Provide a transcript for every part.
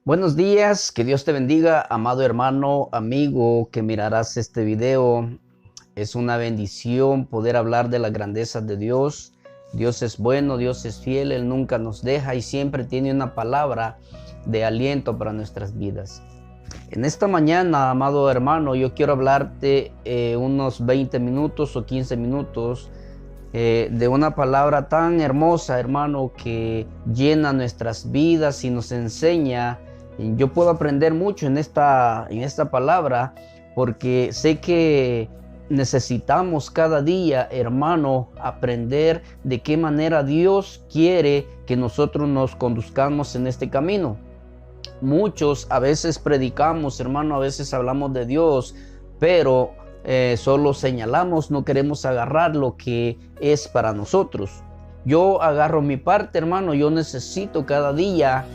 Buenos días, que Dios te bendiga, amado hermano, amigo, que mirarás este video. Es una bendición poder hablar de la grandeza de Dios. Dios es bueno, Dios es fiel, Él nunca nos deja y siempre tiene una palabra de aliento para nuestras vidas. En esta mañana, amado hermano, yo quiero hablarte unos 20 minutos o 15 minutos de una palabra tan hermosa, hermano, que llena nuestras vidas y nos enseña. Yo puedo aprender mucho en esta palabra porque sé que necesitamos cada día, hermano, aprender de qué manera Dios quiere que nosotros nos conduzcamos en este camino. Muchos a veces predicamos, hermano, a veces hablamos de Dios, pero solo señalamos, no queremos agarrar lo que es para nosotros. Yo agarro mi parte, hermano, yo necesito cada día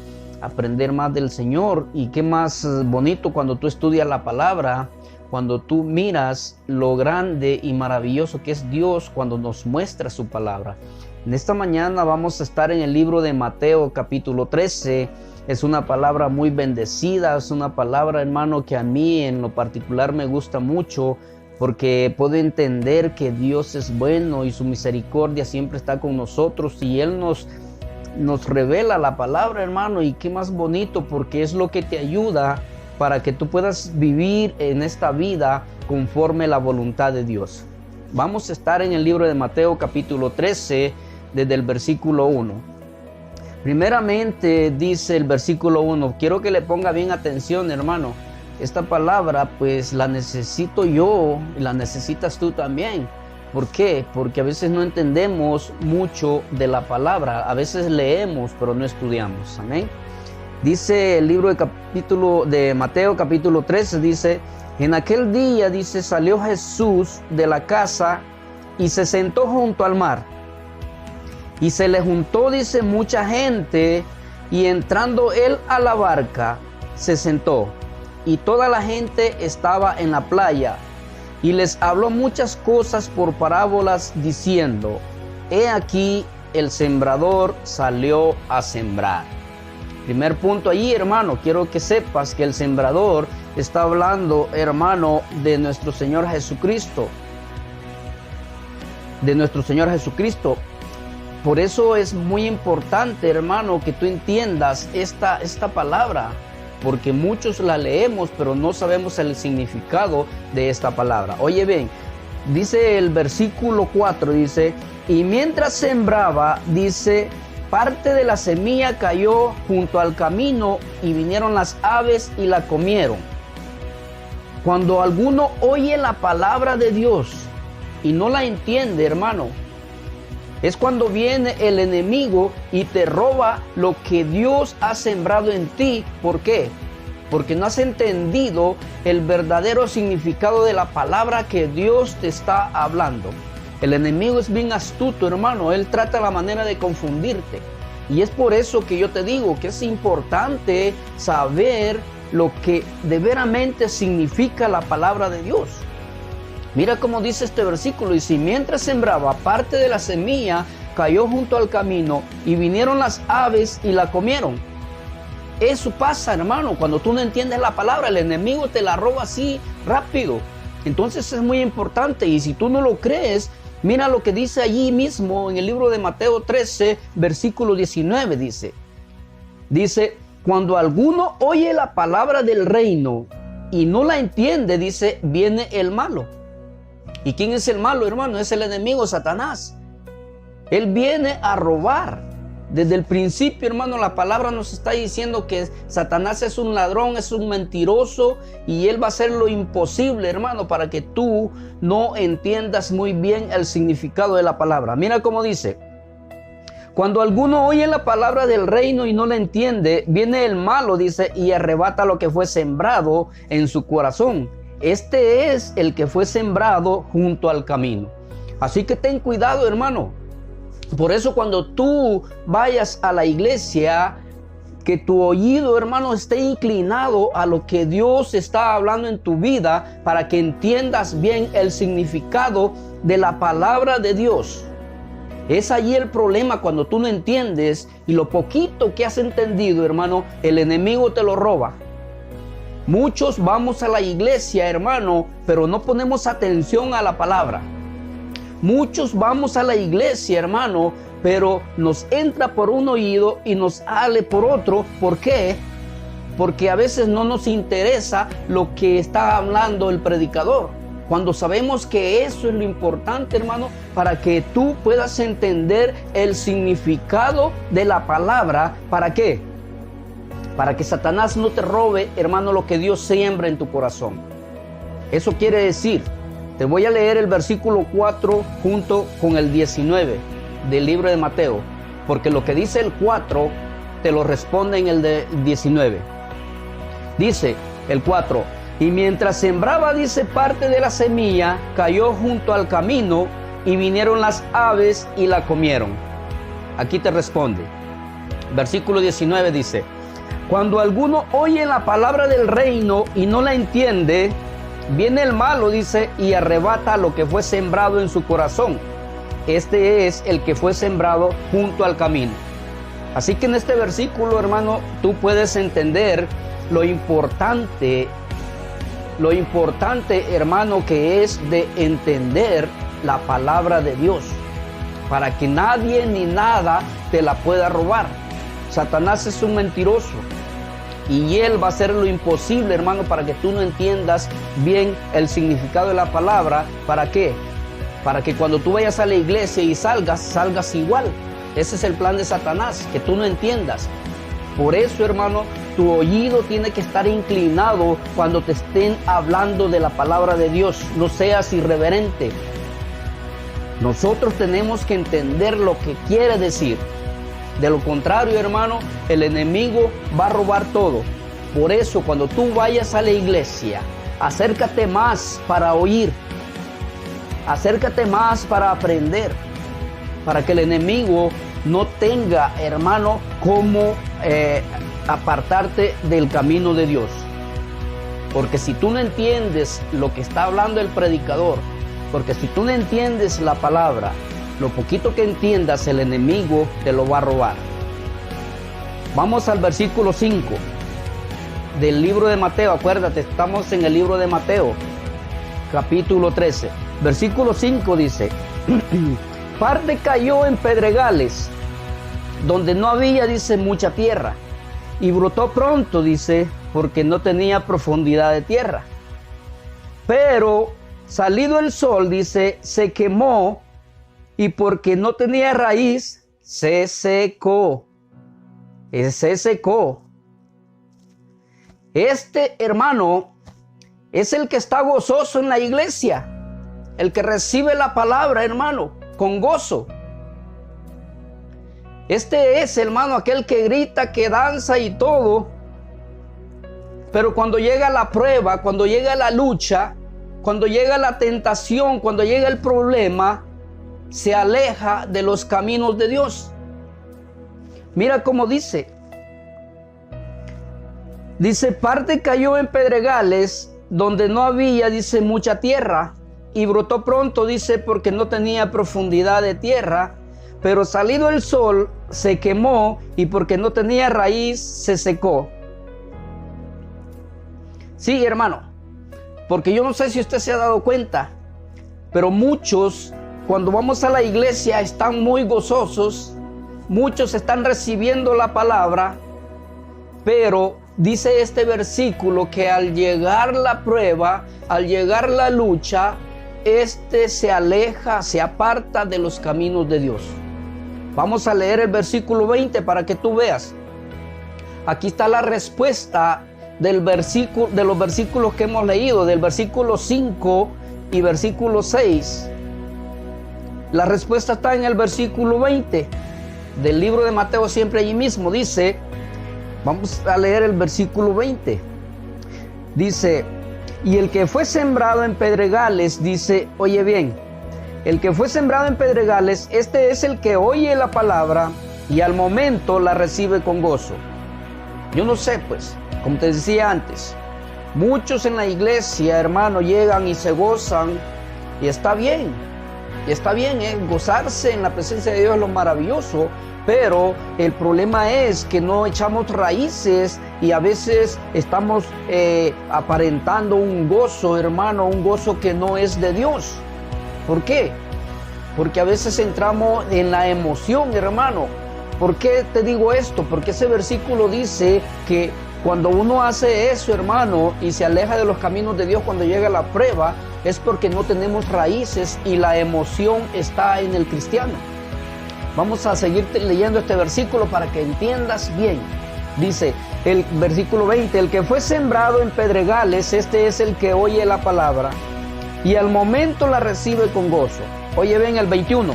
aprender más del Señor. Y qué más bonito cuando tú estudias la palabra, cuando tú miras lo grande y maravilloso que es Dios cuando nos muestra su palabra. En esta mañana vamos a estar en el libro de Mateo capítulo 13. Es una palabra muy bendecida, es una palabra, hermano, que a mí en lo particular me gusta mucho, porque puedo entender que Dios es bueno y su misericordia siempre está con nosotros y Él nos revela la palabra, hermano, y qué más bonito, porque es lo que te ayuda para que tú puedas vivir en esta vida conforme la voluntad de Dios. Vamos a estar en el libro de Mateo capítulo 13 desde el versículo 1. Primeramente dice el versículo 1, quiero que le ponga bien atención, hermano. Esta palabra pues la necesito yo y la necesitas tú también. ¿Por qué? Porque a veces no entendemos mucho de la palabra, a veces leemos pero no estudiamos. Amén. Dice el libro de Mateo capítulo 13, dice, en aquel día, dice, salió Jesús de la casa y se sentó junto al mar. Y se le juntó, dice, mucha gente, y entrando él a la barca, se sentó. Y toda la gente estaba en la playa. Y les habló muchas cosas por parábolas, diciendo, he aquí el sembrador salió a sembrar. Primer punto allí, hermano, quiero que sepas que el sembrador está hablando, hermano, de nuestro Señor Jesucristo. De nuestro Señor Jesucristo. Por eso es muy importante, hermano, que tú entiendas esta palabra. Porque muchos la leemos, pero no sabemos el significado de esta palabra. Oye bien, dice el versículo 4, dice, y mientras sembraba, dice, parte de la semilla cayó junto al camino y vinieron las aves y la comieron. Cuando alguno oye la palabra de Dios y no la entiende, hermano, es cuando viene el enemigo y te roba lo que Dios ha sembrado en ti. ¿Por qué? Porque no has entendido el verdadero significado de la palabra que Dios te está hablando. El enemigo es bien astuto, hermano. Él trata la manera de confundirte. Y es por eso que yo te digo que es importante saber lo que de veramente significa la palabra de Dios. Mira cómo dice este versículo, y si mientras sembraba, parte de la semilla cayó junto al camino y vinieron las aves y la comieron. Eso pasa, hermano, cuando tú no entiendes la palabra, el enemigo te la roba así rápido. Entonces es muy importante, y si tú no lo crees, mira lo que dice allí mismo en el libro de Mateo 13, versículo 19, dice, cuando alguno oye la palabra del reino y no la entiende, dice, viene el malo. ¿Y quién es el malo, hermano? Es el enemigo, Satanás. Él viene a robar. Desde el principio, hermano, la palabra nos está diciendo que Satanás es un ladrón, es un mentiroso, y él va a hacer lo imposible, hermano, para que tú no entiendas muy bien el significado de la palabra. Mira cómo dice, cuando alguno oye la palabra del reino y no la entiende, viene el malo, dice, y arrebata lo que fue sembrado en su corazón. Este es el que fue sembrado junto al camino. Así que ten cuidado, hermano. Por eso cuando tú vayas a la iglesia, que tu oído, hermano, esté inclinado a lo que Dios está hablando en tu vida, para que entiendas bien el significado de la palabra de Dios. Es allí el problema cuando tú no entiendes, y lo poquito que has entendido, hermano, el enemigo te lo roba. Muchos vamos a la iglesia, hermano, pero no ponemos atención a la palabra. Muchos vamos a la iglesia, hermano, pero nos entra por un oído y nos sale por otro. ¿Por qué? Porque a veces no nos interesa lo que está hablando el predicador. Cuando sabemos que eso es lo importante, hermano, para que tú puedas entender el significado de la palabra. ¿Para qué? Para que Satanás no te robe, hermano, lo que Dios siembra en tu corazón. Eso quiere decir, te voy a leer el versículo 4 junto con el 19 del libro de Mateo, porque lo que dice el 4 te lo responde en el de 19. Dice el 4: y mientras sembraba, dice, parte de la semilla cayó junto al camino, y vinieron las aves y la comieron. Aquí te responde. Versículo 19 dice: cuando alguno oye la palabra del reino y no la entiende, viene el malo, dice, y arrebata lo que fue sembrado en su corazón. Este es el que fue sembrado junto al camino. Así que en este versículo, hermano, tú puedes entender lo importante, hermano, que es de entender la palabra de Dios, para que nadie ni nada te la pueda robar. Satanás es un mentiroso, y él va a hacer lo imposible, hermano, para que tú no entiendas bien el significado de la palabra. ¿Para qué? Para que cuando tú vayas a la iglesia y salgas igual. Ese es el plan de Satanás, que tú no entiendas. Por eso, hermano, tu oído tiene que estar inclinado cuando te estén hablando de la palabra de Dios. No seas irreverente. Nosotros tenemos que entender lo que quiere decir. De lo contrario, hermano, el enemigo va a robar todo. Por eso, cuando tú vayas a la iglesia, acércate más para oír. Acércate más para aprender, para que el enemigo no tenga, hermano, cómo apartarte del camino de Dios. Porque si tú no entiendes lo que está hablando el predicador, porque si tú no entiendes la palabra, lo poquito que entiendas, el enemigo te lo va a robar. Vamos al versículo 5 del libro de Mateo. Acuérdate, estamos en el libro de Mateo, capítulo 13. Versículo 5 dice: parte cayó en pedregales, donde no había, dice, mucha tierra, y brotó pronto, dice, porque no tenía profundidad de tierra. Pero salido el sol, dice, se quemó, y porque no tenía raíz, se secó. Se secó. Este, hermano, es el que está gozoso en la iglesia. El que recibe la palabra, hermano, con gozo. Este es, hermano, aquel que grita, que danza y todo. Pero cuando llega la prueba, cuando llega la lucha, cuando llega la tentación, cuando llega el problema, se aleja de los caminos de Dios. Mira cómo dice. Dice, parte cayó en pedregales, donde no había, dice, mucha tierra, y brotó pronto, dice, porque no tenía profundidad de tierra. Pero salido el sol, se quemó, y porque no tenía raíz, se secó. Sí, hermano, porque yo no sé si usted se ha dado cuenta, pero muchos, cuando vamos a la iglesia, están muy gozosos. Muchos están recibiendo la palabra, pero dice este versículo que al llegar la prueba, al llegar la lucha, se aleja, se aparta de los caminos de Dios. Vamos a leer el versículo 20 para que tú veas. Aquí está la respuesta de los versículos que hemos leído, del versículo 5 y versículo 6. La respuesta está en el versículo 20 del libro de Mateo, siempre allí mismo. Dice, vamos a leer el versículo 20. Dice, y el que fue sembrado en pedregales, dice, oye bien, el que fue sembrado en pedregales, este es el que oye la palabra y al momento la recibe con gozo. Yo no sé, pues, como te decía antes, muchos en la iglesia, hermano, llegan y se gozan y está bien. Está bien, gozarse en la presencia de Dios es lo maravilloso, pero el problema es que no echamos raíces y a veces estamos aparentando un gozo, hermano, un gozo que no es de Dios. ¿Por qué? Porque a veces entramos en la emoción, hermano. ¿Por qué te digo esto? Porque ese versículo dice que cuando uno hace eso, hermano, y se aleja de los caminos de Dios cuando llega la prueba, es porque no tenemos raíces y la emoción está en el cristiano. Vamos a seguir leyendo este versículo para que entiendas bien. Dice el versículo 20, el que fue sembrado en pedregales, este es el que oye la palabra y al momento la recibe con gozo. Oye bien el 21,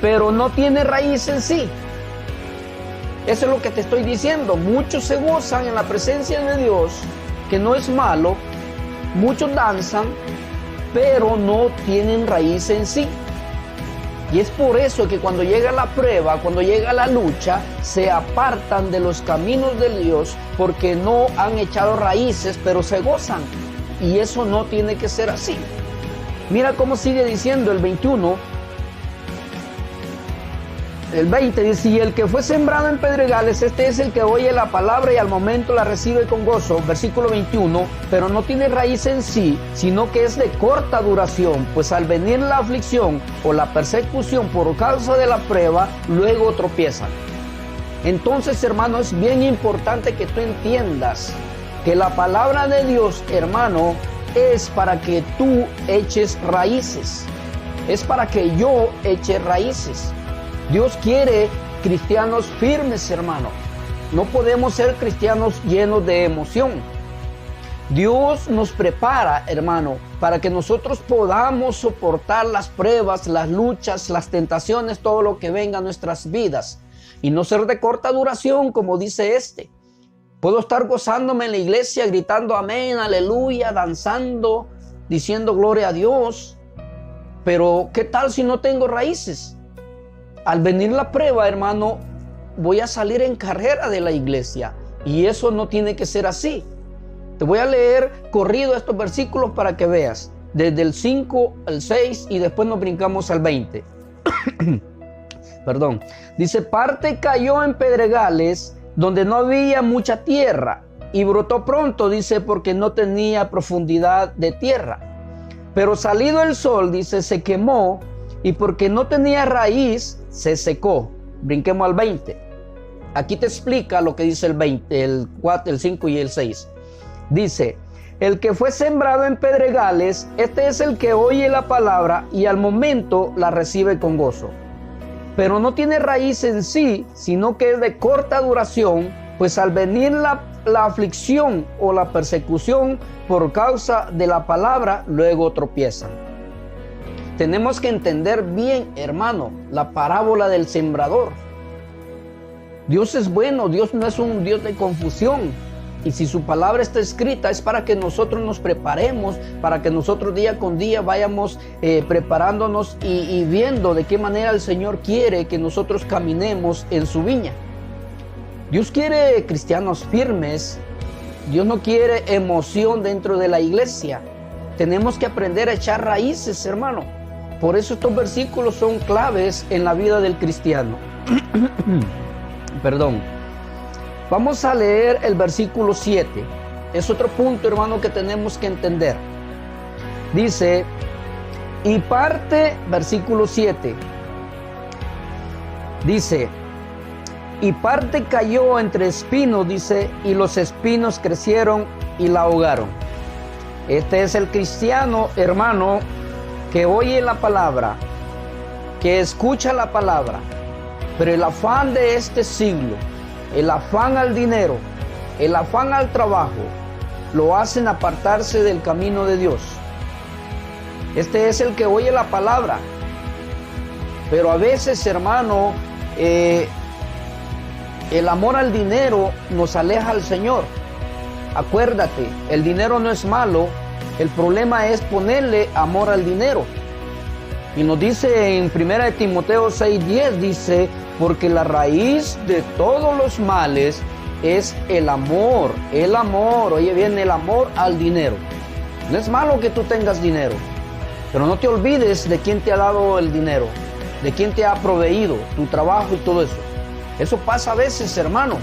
pero no tiene raíz en sí. Eso es lo que te estoy diciendo. Muchos se gozan en la presencia de Dios, que no es malo. Muchos danzan, pero no tienen raíz en sí. Y es por eso que cuando llega la prueba, cuando llega la lucha, se apartan de los caminos de Dios porque no han echado raíces, pero se gozan. Y eso no tiene que ser así. Mira cómo sigue diciendo el 21. El 20 dice, y el que fue sembrado en pedregales, este es el que oye la palabra y al momento la recibe con gozo. Versículo 21, pero no tiene raíz en sí, sino que es de corta duración, pues al venir la aflicción o la persecución por causa de la prueba, luego tropiezan. Entonces, hermano, es bien importante que tú entiendas que la palabra de Dios, hermano, es para que tú eches raíces. Es para que yo eche raíces. Dios quiere cristianos firmes, hermano. No podemos ser cristianos llenos de emoción. Dios nos prepara, hermano, para que nosotros podamos soportar las pruebas, las luchas, las tentaciones, todo lo que venga a nuestras vidas. Y no ser de corta duración, como dice este. Puedo estar gozándome en la iglesia, gritando amén, aleluya, danzando, diciendo gloria a Dios. Pero, ¿qué tal si no tengo raíces? Al venir la prueba, hermano, voy a salir en carrera de la iglesia. Y eso no tiene que ser así. Te voy a leer corrido estos versículos para que veas. Desde el 5 al 6 y después nos brincamos al 20. Perdón. Dice, parte cayó en pedregales donde no había mucha tierra. Y brotó pronto, dice, porque no tenía profundidad de tierra. Pero salido el sol, dice, se quemó. Y porque no tenía raíz, se secó. Brinquemos al 20. Aquí te explica lo que dice el 20, el 4, el 5 y el 6. Dice, el que fue sembrado en pedregales, este es el que oye la palabra y al momento la recibe con gozo. Pero no tiene raíz en sí, sino que es de corta duración, pues al venir la aflicción o la persecución por causa de la palabra, luego tropiezan. Tenemos que entender bien, hermano, la parábola del sembrador. Dios es bueno, Dios no es un Dios de confusión. Y si su palabra está escrita es para que nosotros nos preparemos, para que nosotros día con día vayamos preparándonos y viendo de qué manera el Señor quiere que nosotros caminemos en su viña. Dios quiere cristianos firmes. Dios no quiere emoción dentro de la iglesia. Tenemos que aprender a echar raíces, hermano. Por eso estos versículos son claves en la vida del cristiano. Perdón. Vamos a leer el versículo 7. Es otro punto, hermano, que tenemos que entender. Dice, y parte, versículo 7. Dice, y parte cayó entre espinos, dice, y los espinos crecieron y la ahogaron. Este es el cristiano, hermano, que oye la palabra, que escucha la palabra, pero el afán de este siglo, el afán al dinero, el afán al trabajo, lo hacen apartarse del camino de Dios. Este es el que oye la palabra, pero a veces, hermano, el amor al dinero nos aleja al Señor. Acuérdate, el dinero no es malo. El problema es ponerle amor al dinero. Y nos dice en 1 Timoteo 6:10, dice, porque la raíz de todos los males es el amor. El amor, oye bien, el amor al dinero. No es malo que tú tengas dinero. Pero no te olvides de quién te ha dado el dinero, de quién te ha proveído tu trabajo y todo eso. Eso pasa a veces, hermano.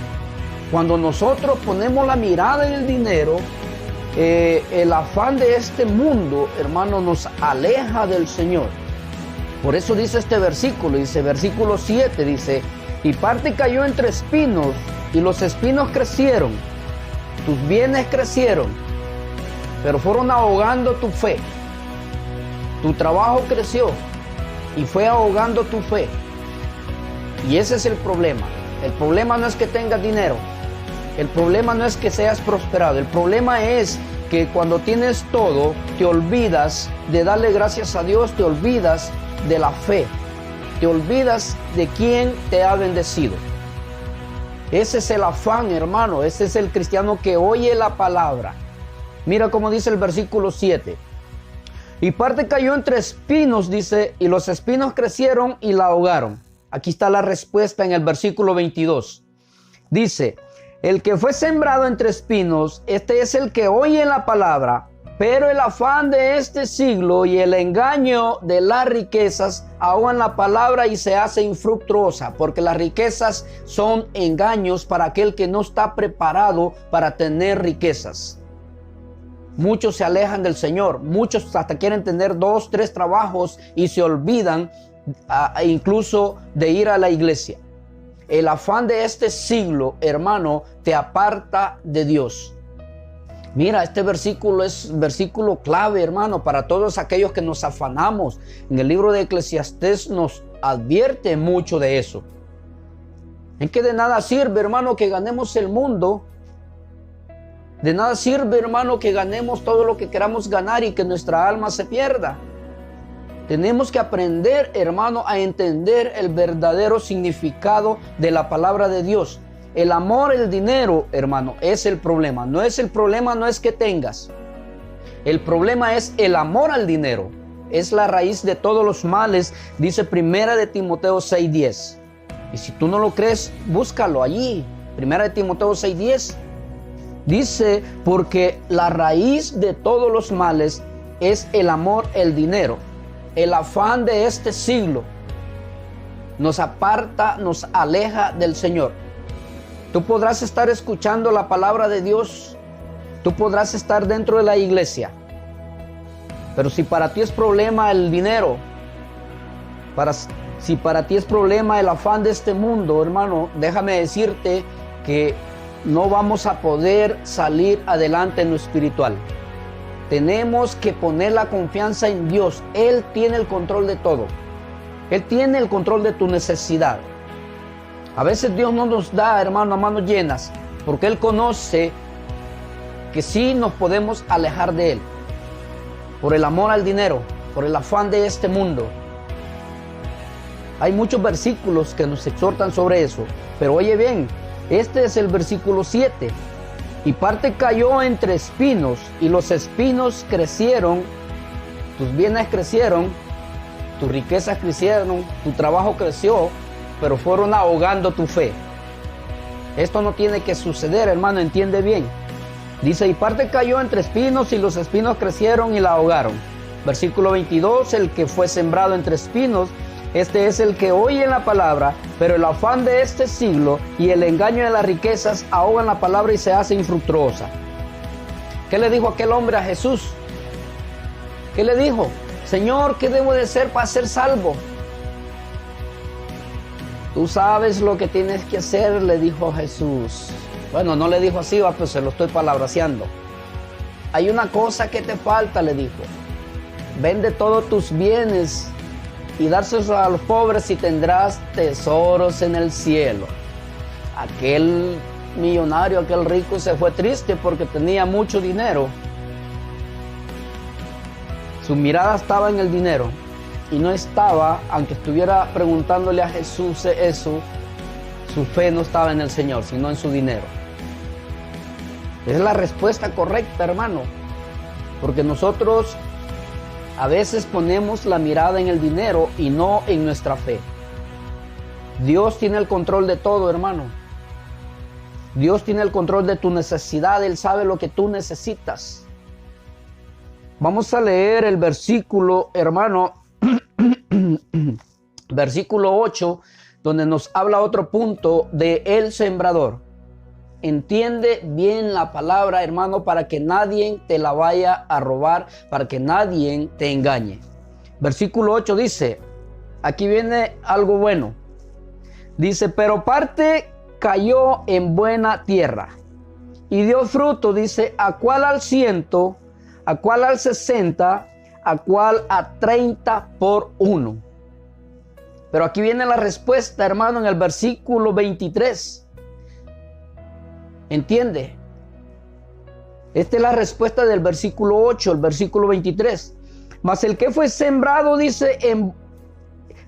Cuando nosotros ponemos la mirada en el dinero, el afán de este mundo, hermano, nos aleja del Señor. Por eso dice este versículo, dice versículo 7, dice: y parte cayó entre espinos, y los espinos crecieron, tus bienes crecieron, pero fueron ahogando tu fe. Tu trabajo creció y fue ahogando tu fe. Y ese es el problema. El problema no es que tengas dinero. El problema no es que seas prosperado. El problema es que cuando tienes todo, te olvidas de darle gracias a Dios, te olvidas de la fe, te olvidas de quién te ha bendecido. Ese es el afán, hermano. Ese es el cristiano que oye la palabra. Mira cómo dice el versículo 7. Y parte cayó entre espinos, dice, y los espinos crecieron y la ahogaron. Aquí está la respuesta en el versículo 22. Dice: el que fue sembrado entre espinos, este es el que oye la palabra, pero el afán de este siglo y el engaño de las riquezas ahogan la palabra y se hace infructuosa, porque las riquezas son engaños para aquel que no está preparado para tener riquezas. Muchos se alejan del Señor, muchos hasta quieren tener 2, 3 trabajos y se olvidan incluso de ir a la iglesia. El afán de este siglo, hermano, te aparta de Dios. Mira, este versículo es versículo clave, hermano, para todos aquellos que nos afanamos. En el libro de Eclesiastés nos advierte mucho de eso. En que de nada sirve, hermano, que ganemos el mundo. De nada sirve, hermano, que ganemos todo lo que queramos ganar y que nuestra alma se pierda. Tenemos que aprender, hermano, a entender el verdadero significado de la palabra de Dios. El amor, el dinero, hermano, es el problema. No es el problema, no es que tengas. El problema es el amor al dinero. Es la raíz de todos los males, dice 1 de Timoteo 6:10. Y si tú no lo crees, búscalo allí. 1 de Timoteo 6:10. Dice, porque la raíz de todos los males es el amor, el dinero. El afán de este siglo nos aparta, nos aleja del Señor. Tú podrás estar escuchando la palabra de Dios, tú podrás estar dentro de la iglesia, pero si para ti es problema el dinero, si para ti es problema el afán de este mundo, hermano, déjame decirte que no vamos a poder salir adelante en lo espiritual. Tenemos que poner la confianza en Dios. Él tiene el control de todo. Él tiene el control de tu necesidad. A veces Dios no nos da, hermano, a manos llenas, porque Él conoce que sí nos podemos alejar de Él. Por el amor al dinero, por el afán de este mundo. Hay muchos versículos que nos exhortan sobre eso. Pero oye bien, este es el versículo 7. Y parte cayó entre espinos, y los espinos crecieron, tus bienes crecieron, tus riquezas crecieron, tu trabajo creció, pero fueron ahogando tu fe. Esto no tiene que suceder, hermano, entiende bien. Dice, y parte cayó entre espinos, y los espinos crecieron y la ahogaron. Versículo 22, el que fue sembrado entre espinos, este es el que oye la palabra, pero el afán de este siglo y el engaño de las riquezas ahogan la palabra y se hace infructuosa. ¿Qué le dijo aquel hombre a Jesús? ¿Qué le dijo? Señor, ¿qué debo de hacer para ser salvo? Tú sabes lo que tienes que hacer, le dijo Jesús. Bueno, no le dijo así, pues se lo estoy palabraseando. Hay una cosa que te falta, le dijo. Vende todos tus bienes y dárselos a los pobres y tendrás tesoros en el cielo. Aquel millonario, aquel rico se fue triste porque tenía mucho dinero. Su mirada estaba en el dinero y no estaba, aunque estuviera preguntándole a Jesús eso, su fe no estaba en el Señor, sino en su dinero. Es la respuesta correcta, hermano, porque nosotros a veces ponemos la mirada en el dinero y no en nuestra fe. Dios tiene el control de todo, hermano. Dios tiene el control de tu necesidad. Él sabe lo que tú necesitas. Vamos a leer el versículo, hermano, versículo 8, donde nos habla otro punto de el sembrador. Entiende bien la palabra, hermano, para que nadie te la vaya a robar, para que nadie te engañe. Versículo 8 dice, aquí viene algo bueno. Dice, pero parte cayó en buena tierra y dio fruto, dice, a cual al 100, a cual al 60, a cual a 30 por uno. Pero aquí viene la respuesta, hermano, en el versículo 23. ¿Entiende? Esta es la respuesta del versículo 8, el versículo 23. Mas el que fue sembrado, dice,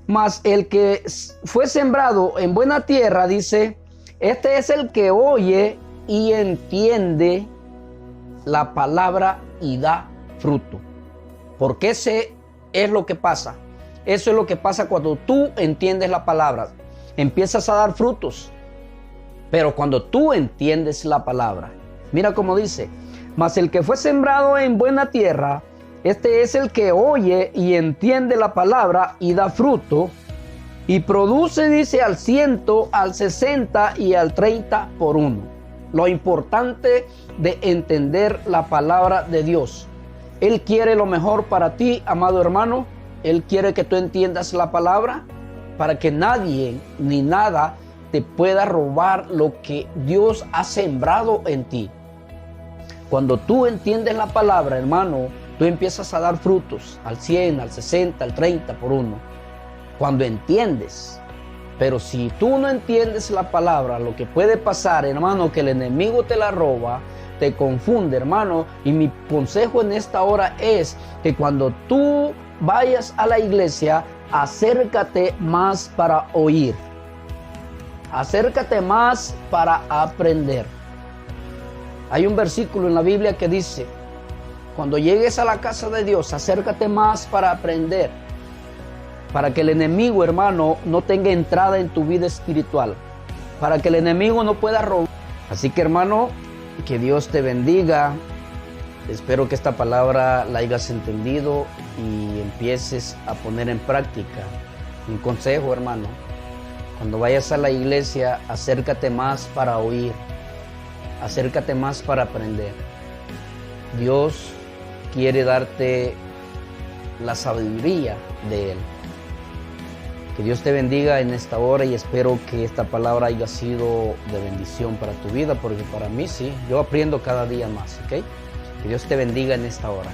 mas el que fue sembrado en buena tierra, dice, este es el que oye y entiende la palabra y da fruto. Porque ese es lo que pasa. Eso es lo que pasa cuando tú entiendes la palabra. Empiezas a dar frutos. Pero cuando tú entiendes la palabra, mira cómo dice, mas el que fue sembrado en buena tierra, este es el que oye y entiende la palabra y da fruto, y produce, dice, al 100, al 60 y al 30 por uno. Lo importante de entender la palabra de Dios. Él quiere lo mejor para ti, amado hermano. Él quiere que tú entiendas la palabra para que nadie ni nada te pueda robar lo que Dios ha sembrado en ti. Cuando tú entiendes la palabra, hermano, tú empiezas a dar frutos al 100, al 60, al 30 por uno. Cuando entiendes. Pero si tú no entiendes la palabra, lo que puede pasar, hermano, que el enemigo te la roba, te confunde, hermano. Y mi consejo en esta hora es que cuando tú vayas a la iglesia, acércate más para oír. Acércate más para aprender. Hay un versículo en la Biblia que dice, cuando llegues a la casa de Dios, acércate más para aprender. Para que el enemigo, hermano, no tenga entrada en tu vida espiritual. Para que el enemigo no pueda robar. Así que, hermano, que Dios te bendiga. Espero que esta palabra la hayas entendido y empieces a poner en práctica. Un consejo, hermano. Cuando vayas a la iglesia, acércate más para oír. Acércate más para aprender. Dios quiere darte la sabiduría de Él. Que Dios te bendiga en esta hora y espero que esta palabra haya sido de bendición para tu vida, porque para mí sí, yo aprendo cada día más, ¿ok? Que Dios te bendiga en esta hora.